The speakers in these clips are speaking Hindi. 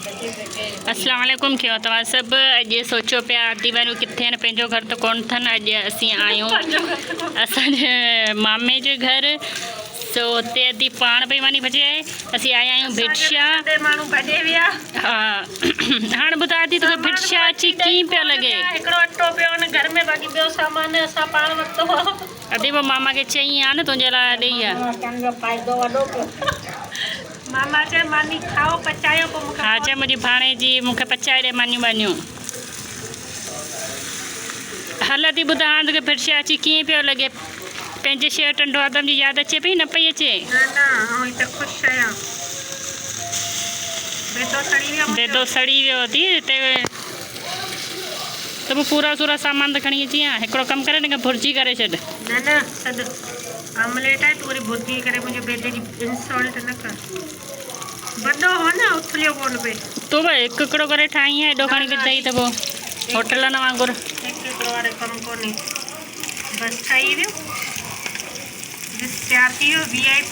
अस्सलाम वालेकुम क्यों तव्हां सब अॼु सोचो पिया आरती वारियूं किथे आहिनि पंहिंजो घर त कोन अथनि। अॼु असीं आहियूं असांजे मामे जे घर सो हुते अधी पाण पई वञी भॼे असीं आया आहियूं भिटशा हा हाणे ॿुधाए थी तोखे भिटशा अची कीअं पियो लॻे। अदी पोइ मामा खे चई आहे न तुंहिंजे लाइ ॾेई आहे मामा चए मानी खाओ पचायो पोइ मूंखे हा चए मुंहिंजी भाणे जी मूंखे पचाए ॾे मानियूं वानियूं। हल थी ॿुधां हाणे तोखे भिटशा अची कीअं पियो लॻे। पंहिंजे शेर टंडो आदम जी यादि अचे पई न पई अचे। बेदो सड़ी वियो थी हिते त पोइ पूरा सूरा सामान त खणी अची आहे। हिकिड़ो कमु करे न भुर्जी करे छॾ। न सॾु आमलेट आहे तूं वरी भुर्जी करे मुंहिंजे बेदे जी इंसल्ट न कर। वॾो हो न उथलियो कोन पे तूं भाई हिकु हिकिड़ो करे ठाही आहे एॾो खणी विधई त पोइ होटल न वांगुरु हिकु हिकिड़ो वारे कमु कोन्हे। बसि ठही वियो तयारु थी वियो VIP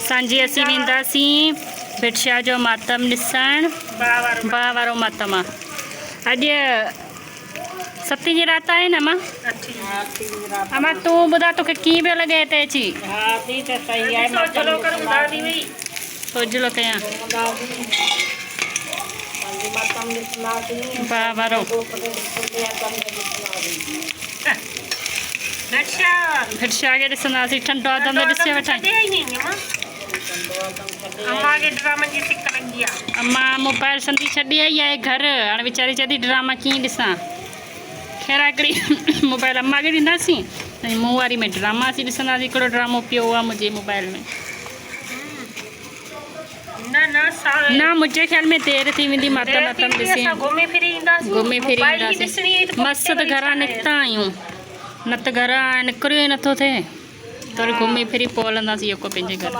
सांझी असीं वेंदासीं भिटशा जो मातम ॾिसणु भाउ वारो मातम आहे। अॼु सती जी राति आहे न मां अमा तूं ॿुधा तोखे कीअं पियो लॻे हिते अची। सोजलो कयां भाउ वारो भिटशा खे ॾिसंदासीं ठंडो आदम ॾिसे वठां। अम्मा मोबाइल संदी छॾी आई आहे घर हाणे वीचारी चए थी ड्रामा कीअं ॾिसां। ख़ैर हिकिड़ी मोबाइल अम्मा खे ॾींदासीं ऐं मूं वारी में ड्रामा असीं ॾिसंदासीं। हिकिड़ो ड्रामो पियो आहे मुंहिंजे मोबाइल में न मुंहिंजे ख़्याल में देरि थी वेंदी मातम वातम ॾिसी घुमी फिरी ईंदासीं। मस्तु त घरां निकिता आहियूं न त घरां निकिरियो ई नथो थिए त वरी घुमी फिरी पोइ हलंदासीं यको पंहिंजे घर।